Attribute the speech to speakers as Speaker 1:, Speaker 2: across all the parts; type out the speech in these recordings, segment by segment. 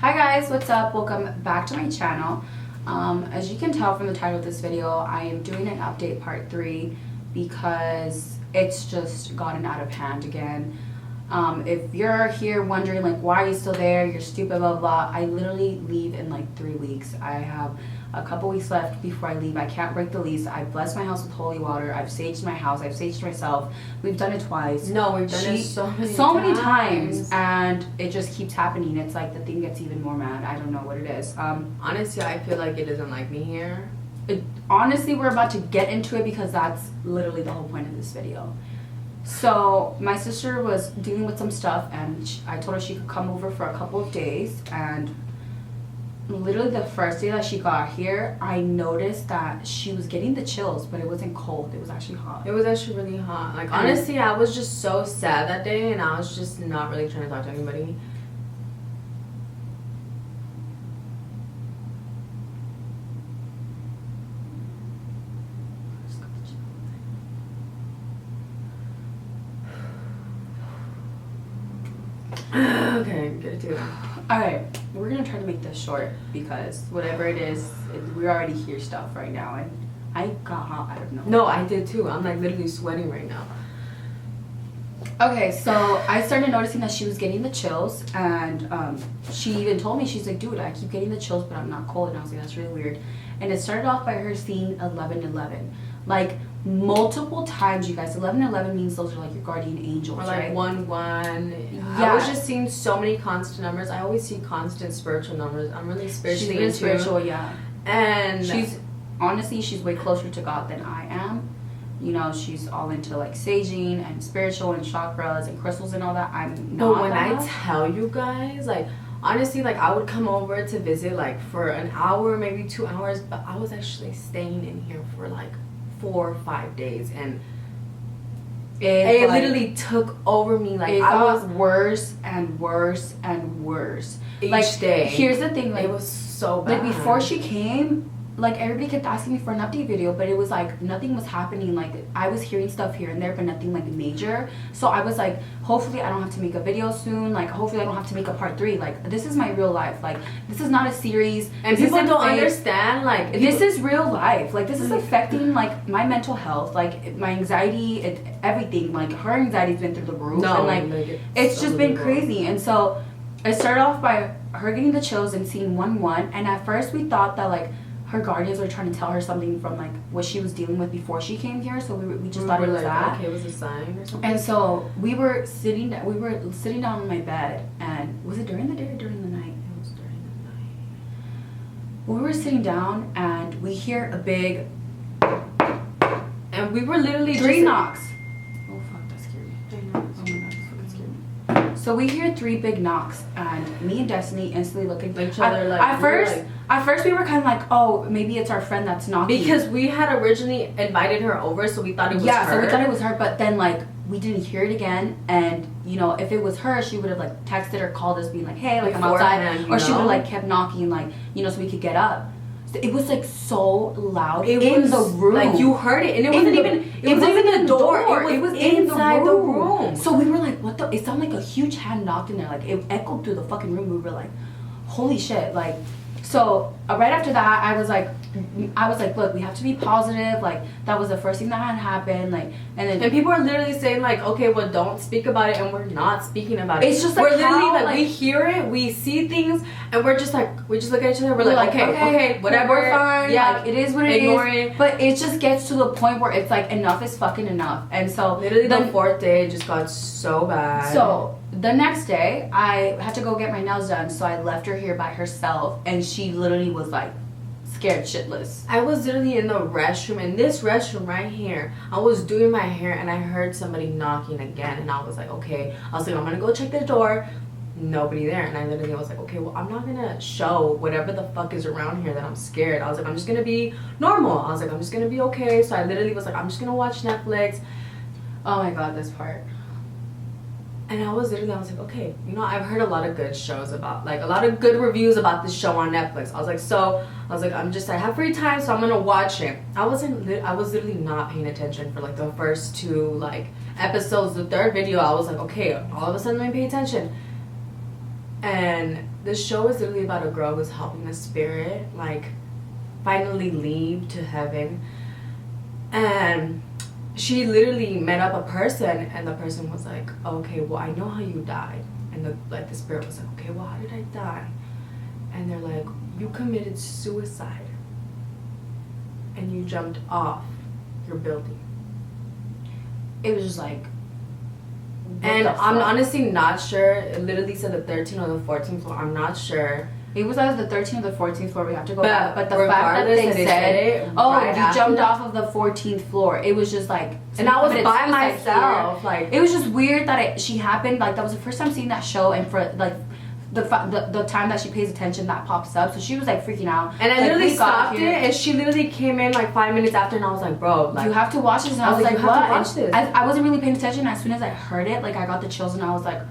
Speaker 1: Hi guys, what's up? Welcome back to my channel. As you can tell from the title of this video, I am doing an update part 3 because it's just gotten out of hand again. If you're here wondering like, why are you still there, you're stupid, blah blah, I literally leave in like 3 weeks. I have a couple weeks left before I leave. I can't break the lease. I've blessed my house with holy water. I've saged my house. I've saged myself. We've done it twice.
Speaker 2: No, we've done it so many
Speaker 1: times, and it just keeps happening. It's like the thing gets even more mad. I don't know what it is.
Speaker 2: Honestly, I feel like it doesn't like me here.
Speaker 1: Honestly, we're about to get into it because that's literally the whole point of this video. So my sister was dealing with some stuff, and I told her she could come over for a couple of days, and literally the first day that she got here, I noticed that she was getting the chills, but it wasn't cold. It was actually hot.
Speaker 2: It was actually really hot. Like, honestly, I was just so sad that day, and I was just not really trying to talk to anybody. Okay, get it together.
Speaker 1: Alright, we're gonna try to make this short because whatever it is, we already hear stuff right now, and I got hot out of nowhere.
Speaker 2: No, I did too. I'm like literally sweating right now.
Speaker 1: Okay, so I started noticing that she was getting the chills, and she even told me, she's like, dude, I keep getting the chills, but I'm not cold. And I was like, that's really weird. And it started off by her seeing 1111. Like, multiple times, you guys. 1111 means those are like your guardian angels,
Speaker 2: or like
Speaker 1: right?
Speaker 2: 11.
Speaker 1: Yeah.
Speaker 2: I was just seeing so many constant numbers. I always see constant spiritual numbers. I'm really spiritually
Speaker 1: She's really spiritual, yeah.
Speaker 2: And
Speaker 1: she's way closer to God than I am. You know, she's all into like saging and spiritual and chakras and crystals and all that. I'm not.
Speaker 2: But when I tell you guys, like, honestly, like, I would come over to visit like for an hour, maybe 2 hours, but I was actually staying in here for like 4 or 5 days, and it like, literally took over me. Like,
Speaker 1: it got worse and worse and worse
Speaker 2: each
Speaker 1: like,
Speaker 2: day.
Speaker 1: Here's the thing, like,
Speaker 2: it was so bad.
Speaker 1: Like, before she came, like, everybody kept asking me for an update video, but it was like nothing was happening. Like, I was hearing stuff here and there, but nothing like major. So I was like, hopefully I don't have to make a video soon. Like, hopefully I don't have to make a part 3. Like, this is my real life. Like, this is not a series.
Speaker 2: And people don't understand, like,
Speaker 1: this is real life. Like, this is affecting like my mental health, like my anxiety, everything. Like, her anxiety's been through the roof.
Speaker 2: No,
Speaker 1: and like it's just been crazy. And so it started off by her getting the chills and seeing 11. And at first we thought that like her guardians were trying to tell her something from like what she was dealing with before she came here, so we just thought it was like, that.
Speaker 2: Okay, it was a sign or something.
Speaker 1: And so we were sitting down on my bed, and was it during the day or during the night?
Speaker 2: It was during the night.
Speaker 1: We were sitting down, and we hear a big,
Speaker 2: and we were literally
Speaker 1: 3 knocks. Oh fuck, that scared me.
Speaker 2: I know.
Speaker 1: Oh my god, that fucking scared me. So we hear 3 big knocks, and me and Destiny instantly look at each other. Like, at first we were kind of like, oh, maybe it's our friend that's knocking.
Speaker 2: Because we had originally invited her over, so we thought it was her.
Speaker 1: Yeah, so we thought it was her, but then like we didn't hear it again, and you know, if it was her, she would have like texted or called us being like, hey, like, I'm outside, or she would have like kept knocking, like, you know, so we could get up. So it was like so loud in the room.
Speaker 2: Like, you heard it, and it wasn't even the door. It was inside the room.
Speaker 1: So we were like, what the? It sounded like a huge hand knocked in there. Like, it echoed through the fucking room. We were like, holy shit. Like, so right after that, I was like, look, we have to be positive. Like, that was the first thing that had happened. Like, and
Speaker 2: people are literally saying like, okay, well, don't speak about it, and we're not speaking about it.
Speaker 1: It's just like,
Speaker 2: we're literally like, we hear it, we see things, and we just look at each other. We're like, okay, whatever,
Speaker 1: we're fine.
Speaker 2: Yeah,
Speaker 1: like, it is what it is. But it just gets to the point where it's like, enough is fucking enough. And so
Speaker 2: literally the 4th day just got so bad.
Speaker 1: So the next day, I had to go get my nails done, so I left her here by herself, and she literally was like scared shitless.
Speaker 2: I was literally in the restroom, in this restroom right here. I was doing my hair, and I heard somebody knocking again, and I was like, okay. I was like, I'm gonna go check the door. Nobody there. And I literally was like, okay, well, I'm not gonna show whatever the fuck is around here that I'm scared. I was like, I'm just gonna be normal. I was like, I'm just gonna be okay. So I literally was like, I'm just gonna watch Netflix.
Speaker 1: Oh my god, this part.
Speaker 2: And I was like, okay, you know, I've heard a lot of good shows about, like, a lot of good reviews about this show on Netflix. I was like, I have free time, so I'm gonna watch it. I was literally not paying attention for like the first 2 like episodes. The 3rd video, I was like, okay, all of a sudden let me pay attention. And the show is literally about a girl who's helping a spirit like finally leave to heaven, and she literally met up a person, and the person was like, okay, well, I know how you died, and the spirit was like, okay, well, how did I die? And they're like, you committed suicide and you jumped off your building.
Speaker 1: It was just like,
Speaker 2: and I'm honestly not sure. It literally said the 13th or the 14th floor. I'm not sure.
Speaker 1: It was either the 13th or the 14th floor. We have to go back. But the fact that
Speaker 2: they
Speaker 1: said
Speaker 2: it
Speaker 1: oh,
Speaker 2: right
Speaker 1: you jumped off of the 14th floor. It was just like,
Speaker 2: and I was by myself. Like,
Speaker 1: it was just weird that she happened. Like, that was the first time seeing that show, and for like the time that she pays attention, that pops up. So she was like freaking out.
Speaker 2: And I
Speaker 1: like,
Speaker 2: literally stopped it, and she literally came in like 5 minutes after, and I was like, bro, like,
Speaker 1: you have to watch this. And I was like,
Speaker 2: you
Speaker 1: what?
Speaker 2: have to watch this.
Speaker 1: I wasn't really paying attention. As soon as I heard it, like, I got the chills, and I was like,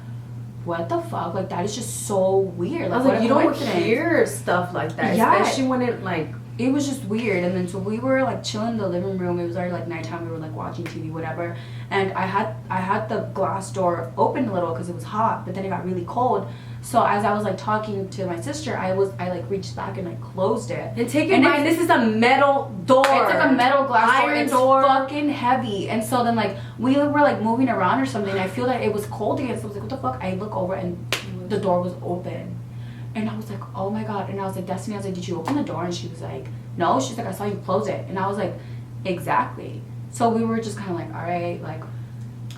Speaker 1: what the fuck? Like, that is just so weird. Like,
Speaker 2: I was like, you don't hear stuff like that, especially when it like.
Speaker 1: It was just weird. And then so we were like chilling in the living room. It was already like nighttime. We were like watching TV, whatever. And I had the glass door open a little because it was hot, but then it got really cold. So as I was like talking to my sister, I like reached back and I closed it.
Speaker 2: And take in mind, this is a metal door.
Speaker 1: It's like a metal glass door. It's
Speaker 2: door.
Speaker 1: Fucking heavy. And so then like we were like moving around or something. I feel that it was cold again. So I was like, what the fuck? I look over and the door was open. And I was like, oh my god. And I was like, Destiny, I was like, did you open the door? And she was like, no. She's like, I saw you close it. And I was like, exactly. So we were just kind of like, all right, like,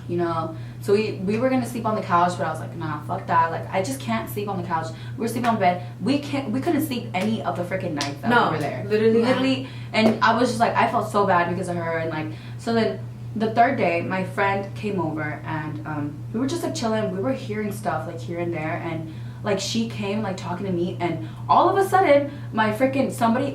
Speaker 1: you know. So we were gonna sleep on the couch, but I was like, nah, fuck that. Like, I just can't sleep on the couch. We were sleeping on bed. We couldn't sleep any of the freaking nights that we were there. Literally. And I was just like, I felt so bad because of her. And like, so then the third day, my friend came over, and we were just like chilling. We were hearing stuff like here and there, and like she came like talking to me, and all of a sudden my freaking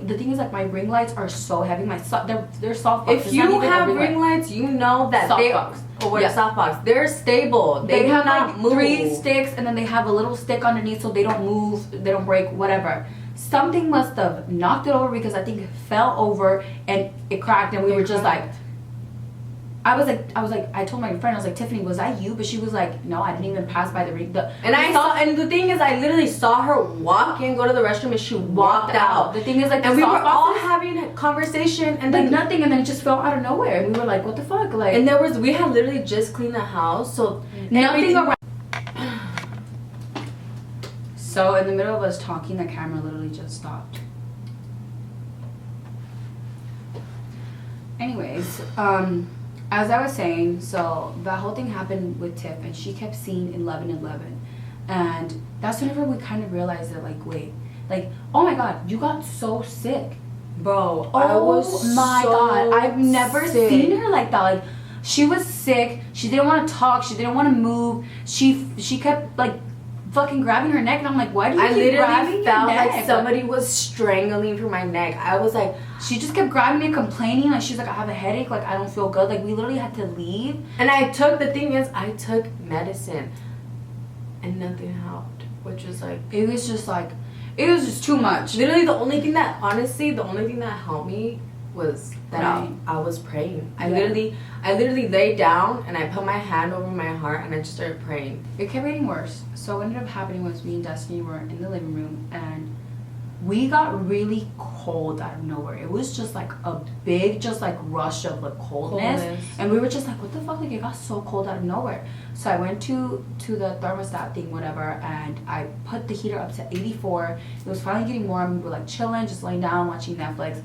Speaker 1: the thing is like my ring lights are so heavy. They're soft box.
Speaker 2: If you have ring lights, you know that
Speaker 1: soft
Speaker 2: they
Speaker 1: box.
Speaker 2: Or yeah. Soft box. They're stable. They
Speaker 1: have
Speaker 2: not
Speaker 1: like
Speaker 2: move.
Speaker 1: 3 sticks, and then they have a little stick underneath so they don't move, they don't break, whatever. Something must have knocked it over because I think it fell over and it cracked, and we were just like, I was like, I told my friend, I was like, Tiffany, was that you? But she was like, no, I didn't even pass by the ring.
Speaker 2: And the thing is, I literally saw her walk in, go to the restroom, and she walked out.
Speaker 1: The thing is, like,
Speaker 2: and we were all having a conversation, and
Speaker 1: like nothing, and then it just fell out of nowhere, and we were like, what the fuck? Like,
Speaker 2: and we had literally just cleaned the house, so
Speaker 1: nothing around. So in the middle of us talking, the camera literally just stopped. Anyways, as I was saying, so that whole thing happened with Tiff, and she kept seeing 1111, and that's whenever we kind of realized that, like, wait, like, oh my god, you got so sick,
Speaker 2: bro.
Speaker 1: Oh
Speaker 2: I was
Speaker 1: my god, I've never
Speaker 2: sick.
Speaker 1: seen her like that. Like, she was sick. She didn't want to talk. She didn't want to move. She kept like fucking grabbing her neck, and I'm like, why do you keep grabbing your neck? I literally felt
Speaker 2: like somebody was strangling for my neck. I was like,
Speaker 1: she just kept grabbing me and complaining. Like, she's like, I have a headache. Like, I don't feel good. Like, we literally had to leave.
Speaker 2: And the thing is, I took medicine, and nothing helped. Which is like,
Speaker 1: it was just too much.
Speaker 2: Literally, the only thing that helped me was that I was praying. I literally laid down, and I put my hand over my heart, and I just started praying.
Speaker 1: It kept getting worse. So what ended up happening was me and Destiny were in the living room, and we got really cold out of nowhere. It was just like a big rush of like coldness. And we were just like, what the fuck? Like, it got so cold out of nowhere. So I went to the thermostat thing, whatever, and I put the heater up to 84. It was finally getting warm. We were like chilling, just laying down, watching Netflix.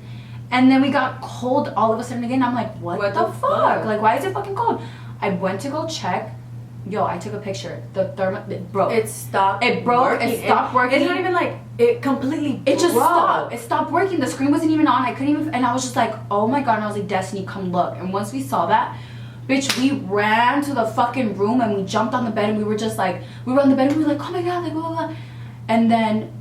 Speaker 1: And then we got cold all of a sudden again. I'm like, what the fuck? Like, why is it fucking cold? I went to go check. Yo, I took a picture. It broke.
Speaker 2: It stopped.
Speaker 1: It broke.
Speaker 2: Working.
Speaker 1: It stopped working.
Speaker 2: It's not even like it completely.
Speaker 1: It just
Speaker 2: broke.
Speaker 1: stopped. It stopped working. The screen wasn't even on. I couldn't even. And I was just like, oh my god. And I was like, Destiny, come look. And once we saw that, bitch, we ran to the fucking room, and we jumped on the bed, and we were just like, we were on the bed, and we were like, oh my god, like blah blah blah. And then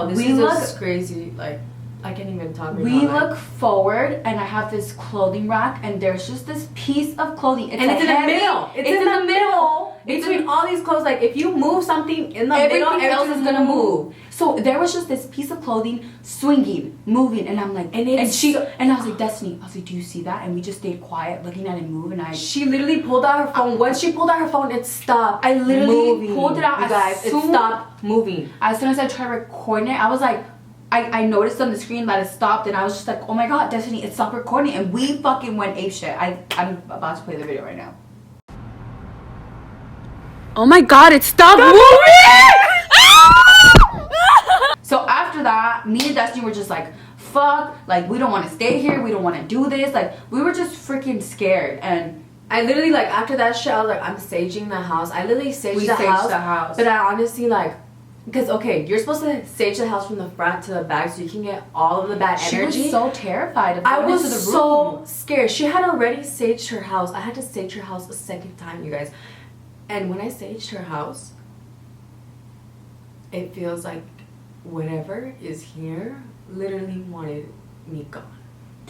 Speaker 2: this is just crazy. Like, I can't even talk about it.
Speaker 1: We look forward, and I have this clothing rack, and there's just this piece of clothing.
Speaker 2: It's in the middle. It's in the middle. Between all these clothes, like, if you move something in the middle, everything else is gonna move.
Speaker 1: So there was just this piece of clothing swinging, moving, and I'm like, and I was like, Destiny, I was like, do you see that? And we just stayed quiet, looking at it move, and
Speaker 2: she literally pulled out her phone. Once she pulled out her phone, it stopped.
Speaker 1: I literally
Speaker 2: moving.
Speaker 1: pulled it out,
Speaker 2: you guys. It stopped moving.
Speaker 1: As soon as I tried recording it, I was like, I noticed on the screen that it stopped, and I was just like, oh my god, Destiny, it stopped recording, and we fucking went apeshit. I'm about to play the video right now. Oh my god, it stopped moving! So after that, me and Destiny were just like, fuck, like, we don't want to stay here, we don't want to do this, like, we were just freaking scared. And
Speaker 2: I literally, like, after that shit, I was like, I'm saging the house. I literally saged the house. But I honestly, like, because, okay, you're supposed to sage the house from the front to the back so you can get all of the bad energy.
Speaker 1: She was so terrified of
Speaker 2: I
Speaker 1: going
Speaker 2: was
Speaker 1: into the room.
Speaker 2: so scared. She had already saged her house. I had to sage her house a second time, you guys. And when I saged her house, it feels like whatever is here literally wanted me gone.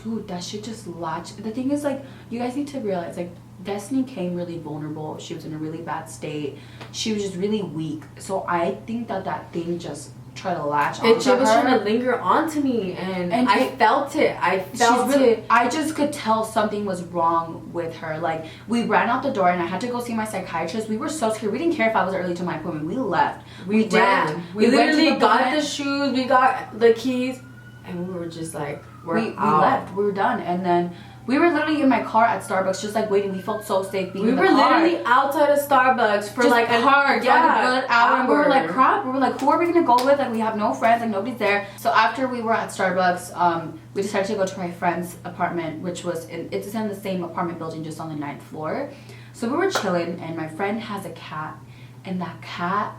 Speaker 1: Dude, that shit just latched. The thing is, like, you guys need to realize, like, Destiny came really vulnerable. She was in a really bad state. She was just really weak. So I think that thing just tried to latch onto her.
Speaker 2: It was trying to linger onto me, and I felt it. I felt it.
Speaker 1: I just could tell something was wrong with her. Like, we ran out the door, and I had to go see my psychiatrist. We were so scared. We didn't care if I was early to my appointment. We left.
Speaker 2: We ran. We literally got the shoes. We got the keys, and we were just like, we left. We were done, and then we were literally in my car at Starbucks, just like waiting. We felt so safe being in the car. We were literally outside of Starbucks for just
Speaker 1: like an hour, a good hour. And we were like, crap. We were like, who are we gonna go with? Like, we have no friends. Like, nobody's there. So after we were at Starbucks, we decided to go to my friend's apartment, which was it's in the same apartment building, just on the 9th floor. So we were chilling, and my friend has a cat, and that cat,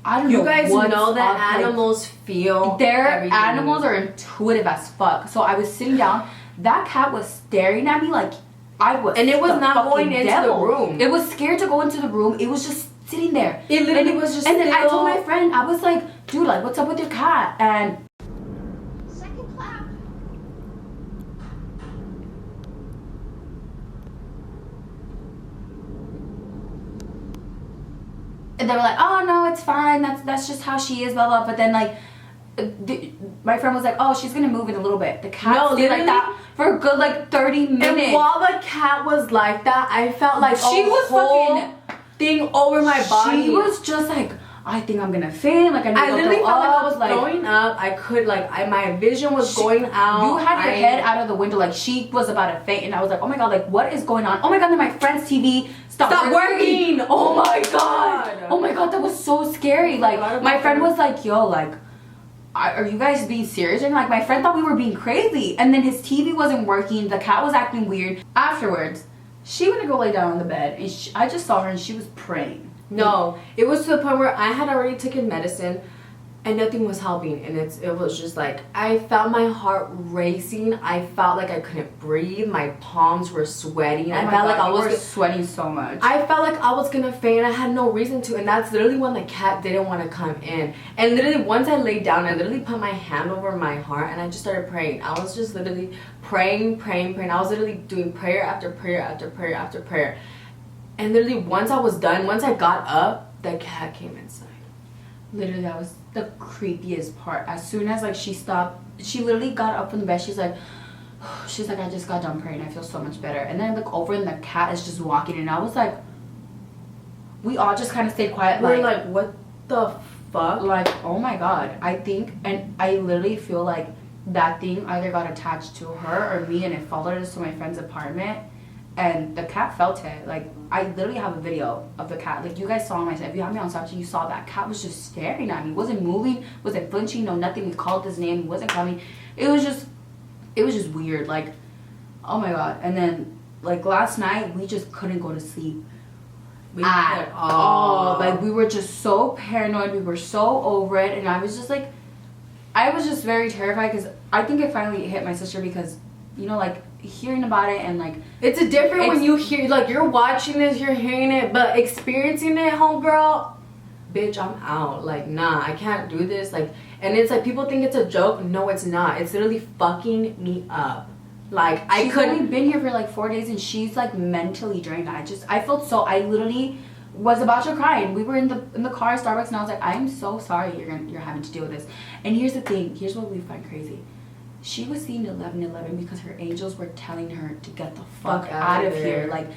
Speaker 1: I don't know.
Speaker 2: You guys know that animals feel.
Speaker 1: Their animals are intuitive as fuck. So I was sitting down. That cat was staring at me like I was.
Speaker 2: And it was not going into the room.
Speaker 1: It was scared to go into the room. It was just sitting there.
Speaker 2: It literally was just.
Speaker 1: And then I told my friend, I was like, dude, like, what's up with your cat? And
Speaker 3: second clap.
Speaker 1: And they were like, oh no, it's fine. That's just how she is, blah blah. But then like, my friend was like, oh, she's gonna move in a little bit. The cat stayed like that for a good like 30 minutes.
Speaker 2: And while the cat was like that, I felt like
Speaker 1: she was fucking
Speaker 2: thing over my body.
Speaker 1: She was just like, I think I'm gonna faint. Like, I
Speaker 2: literally felt like I was throwing up. I could my vision was going out.
Speaker 1: You had your head out of the window, like she was about to faint, and I was like, oh my god, like what is going on? Oh my god, then my friend's TV stopped working. Oh my god. Oh my god, that was so scary. Like my friend was like, yo, like, are you guys being serious? And like my friend thought we were being crazy, and then his TV wasn't working. The cat was acting weird. Afterwards, she went to go lay down on the bed, and I just saw her, and she was praying.
Speaker 2: No, it was to the point where I had already taken medicine and nothing was helping, and it was just like I felt my heart racing. I felt like I couldn't breathe. My palms were sweating. I felt like I was
Speaker 1: sweating so much.
Speaker 2: I felt like I was gonna faint. I had no reason to, and that's literally when the cat didn't want to come in. And literally once I laid down, I literally put my hand over my heart and I just started praying. I was just literally praying. I was literally doing prayer after prayer after prayer after prayer. And literally once I was done, once I got up, the cat came inside.
Speaker 1: Literally, that was the creepiest part. As soon as like she stopped, she literally got up from the bed. She's like, I just got done praying. I feel so much better. And then I look over and the cat is just walking, and I was like, we all just kind of stayed quiet.
Speaker 2: We're like, what the fuck?
Speaker 1: Like, oh my god. I think, and I literally feel like that thing either got attached to her or me, and it followed us to my friend's apartment. And the cat felt it. Like, I literally have a video of the cat. Like, you guys saw my, if you have me on Snapchat, you saw that cat was just staring at me. Wasn't moving, wasn't flinching, no nothing. We called his name, he wasn't coming. It was just weird. Like, oh my god. And then, like, last night, we just couldn't go to sleep at all. Like, we were just so paranoid. We were so over it. And I was just like, I was just very terrified, because I think it finally hit my sister, because, you know, like, hearing about it, and like,
Speaker 2: it's a different when you hear, like, you're watching this, you're hearing it, but experiencing it, homegirl, bitch, I'm out. Like, nah, I can't do this. Like, and it's like, people think it's a joke. No, it's not. It's literally fucking me up. Like,
Speaker 1: she's only been here for like 4 days, and she's like mentally drained. I felt so, I literally was about to cry, and we were in the car at Starbucks, and I was like, I'm so sorry you're having to deal with this. And here's the thing, here's what we find crazy. She was seeing 11:11 because her angels were telling her to get the fuck out of here. Like,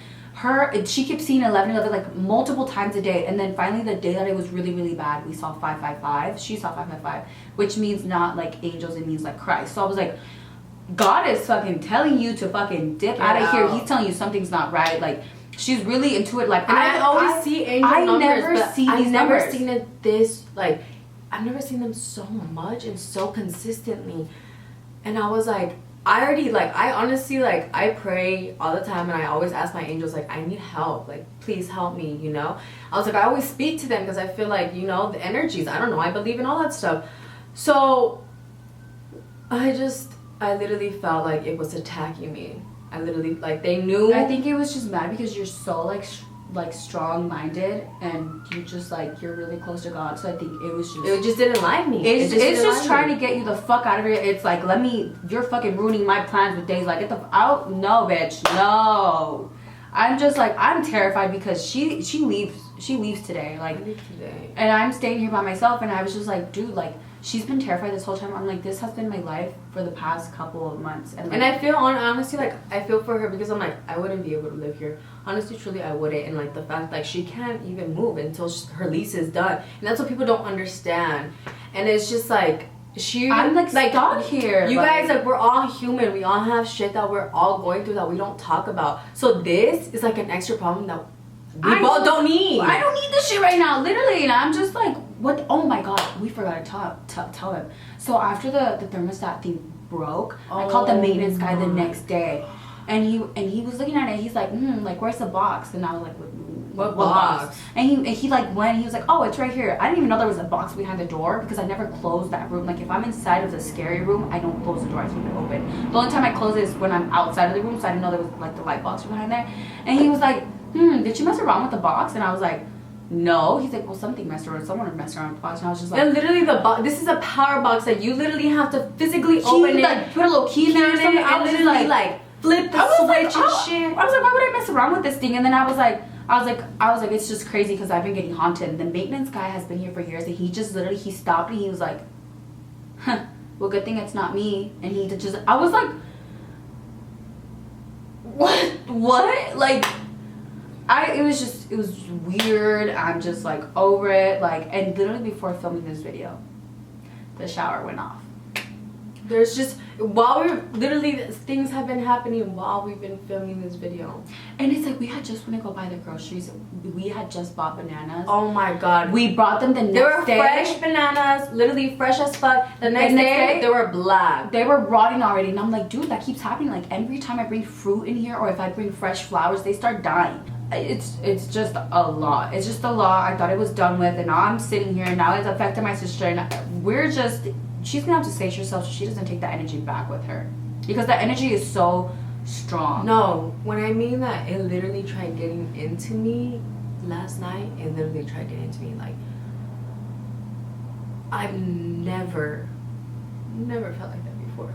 Speaker 1: She kept seeing 11 like multiple times a day, and then finally the day that it was really, really bad, we saw 555. She saw 555, which means not like angels, it means like Christ. So I was like, God is fucking telling you to fucking dip out of here. He's telling you something's not right. Like, she's really into it. Like,
Speaker 2: and I always see angel numbers, I've never seen it this, like, I've never seen them so much and so consistently. And I was like, I honestly, like, I pray all the time, and I always ask my angels, like, I need help, like, please help me, you know. I was like, I always speak to them because I feel like, you know, the energies, I don't know, I believe in all that stuff. So I literally felt like it was attacking me. I literally, like, they knew.
Speaker 1: I think it was just mad because you're so like strong-minded, and you just like, you're really close to God. So I think it just
Speaker 2: didn't like me.
Speaker 1: It's just trying to get you the fuck out of here. It's like, you're fucking ruining my plans with Daisy. Like, get the out. No, bitch, no. I'm just like, I'm terrified because she leaves today. Like, and I'm staying here by myself, and I was just like, dude, like, she's been terrified this whole time. I'm like, this has been my life for the past couple of months. And, like,
Speaker 2: and I feel, honestly, like, I feel for her because I'm like, I wouldn't be able to live here. Honestly, truly, I wouldn't. And, like, the fact, like, she can't even move until her lease is done. And that's what people don't understand. And it's just, like, I'm, like stuck here. You guys, like, we're all human. We all have shit that we're all going through that we don't talk about. So this is, like, an extra problem that we both don't need.
Speaker 1: I don't need this shit right now, literally. And I'm just like, what? Oh my god, we forgot to tell him. So after the thermostat thing broke, I called the maintenance guy the next day, and he was looking at it. He's like, like, where's the box? And I was like, what box? And he like went. And he was like, oh, it's right here. I didn't even know there was a box behind the door because I never closed that room. Like, if I'm inside of the scary room, I don't close the door. I keep it open. The only time I close it is when I'm outside of the room. So I didn't know there was like the light box behind there. And he was like, did you mess around with the box? And I was like, no. He's like, well, something messed around. Someone messed around with the box. And I was just like,
Speaker 2: and literally this is a power box that you literally have to physically open it,
Speaker 1: like, put a little key in there or something. I was just
Speaker 2: like flip the switch and shit.
Speaker 1: I was like, why would I mess around with this thing? And then I was like, it's just crazy because I've been getting haunted. And the maintenance guy has been here for years, and he just literally, he stopped and he was like, huh, well, good thing it's not me. And he just, I was like, what? Like, it was weird. I'm just like over it. Like, and literally before filming this video, the shower went off.
Speaker 2: There's just, while we're literally, things have been happening while we've been filming this video.
Speaker 1: And it's like, we had just went to go buy the groceries. We had just bought bananas.
Speaker 2: Oh my god.
Speaker 1: We brought them the next day.
Speaker 2: They were fresh bananas, literally fresh as fuck. The next day, they were black.
Speaker 1: They were rotting already. And I'm like, dude, that keeps happening. Like, every time I bring fruit in here, or if I bring fresh flowers, they start dying. It's just a lot. It's just a lot. I thought it was done with, and now I'm sitting here, and now it's affecting my sister, and we're just, she's gonna have to sage herself so she doesn't take that energy back with her, because that energy is so strong.
Speaker 2: No, when I mean that, it literally tried getting into me last night. It literally tried getting into me. Like, I've never felt like that before.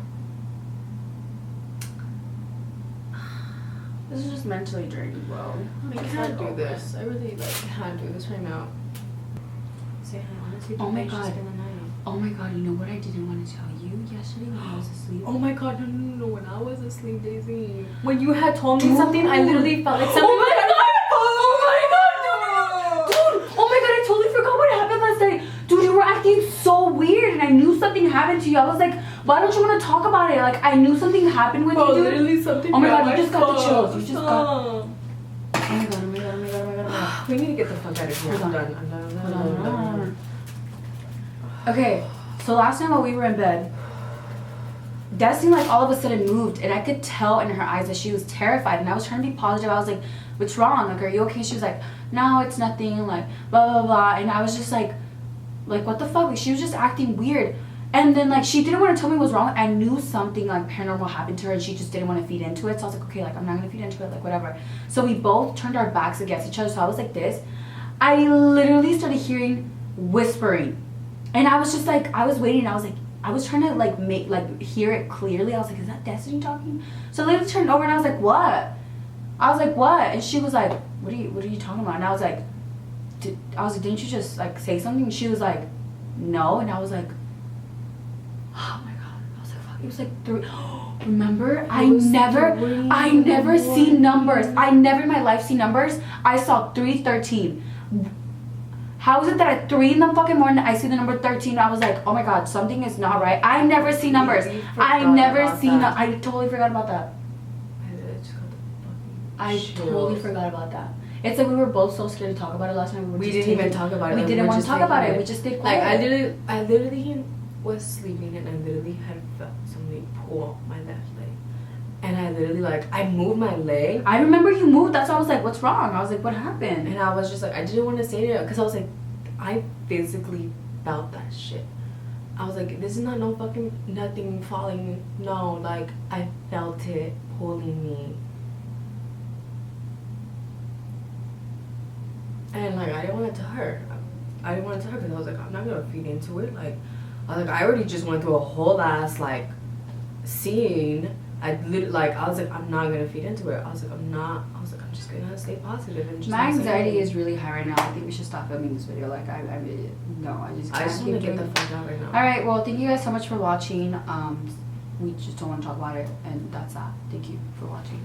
Speaker 1: This is just mentally draining, bro.
Speaker 2: I can't do this. I really can't do this right now. Say hi, honestly.
Speaker 1: Oh my god. Oh my god, you know what I didn't want to tell you yesterday when I was asleep?
Speaker 2: Oh my god, no, when I was asleep, Daisy. When you had told me something, I literally felt like something.
Speaker 1: Oh my god! Dude! Oh my god, I totally forgot what happened last night. Dude, you were acting so weird, and I knew something happened to you. I was like, why don't you want to talk about it? Like, I knew something happened with you, dude.
Speaker 2: Literally something.
Speaker 1: Oh my god, you just got the chills. You just got. Oh my god,
Speaker 2: We need to get the fuck out of here. I'm done.
Speaker 1: Okay, so last night while we were in bed, Destiny like all of a sudden moved, and I could tell in her eyes that she was terrified, and I was trying to be positive. I was like, what's wrong? Like, are you okay? She was like, no, it's nothing, like, blah, blah, blah. And I was just like, what the fuck? Like, she was just acting weird. And then, like, she didn't want to tell me what was wrong. I knew something, like, paranormal happened to her, and she just didn't want to feed into it. So I was like, okay, like, I'm not going to feed into it, like, whatever. So we both turned our backs against each other. So I was like this. I literally started hearing whispering. And I was just like, I was waiting. I was like, I was trying to, like, hear it clearly. I was like, is that Destiny talking? So I literally turned over, and I was like, what? I was like, what? And she was like, what are you talking about? And I was like, didn't you just, like, say something? And she was like, no. And I was like, oh my god. I was like, fuck. It was like 3. Remember? I
Speaker 2: was
Speaker 1: never
Speaker 2: 3
Speaker 1: see numbers. I never in my life see numbers. I saw 3:13. How is it that at 3 in the fucking morning I see the number 13? I was like, oh my god, something is not right. I never see numbers. I never see. I totally forgot about that. I totally forgot about that. It's like we were both so scared to talk about it last night.
Speaker 2: We didn't even talk about it.
Speaker 1: We didn't want to talk about it. We just stayed quiet.
Speaker 2: Like I literally was sleeping and I literally had felt somebody pull my left leg, and I literally like I moved my leg.
Speaker 1: I remember you moved. That's why I was like, what's wrong? I was like, what happened?
Speaker 2: And I was just like, I didn't want to say it because I was like, I physically felt that shit. I was like, this is not no fucking nothing falling. No, like I felt it pulling me. And like I didn't want it to hurt. I didn't want it to hurt because I was like, I'm not gonna feed into it. Like I was like, I already just went through a whole ass like scene. I was like, I'm not gonna feed into it. I was like, I'm just gonna stay positive and just.
Speaker 1: My anxiety is really high right now. I think we should stop filming this video. Like I just
Speaker 2: want to get the fuck out right now.
Speaker 1: All right, well, thank you guys so much for watching. We just don't want to talk about it, and that's that. Thank you for watching.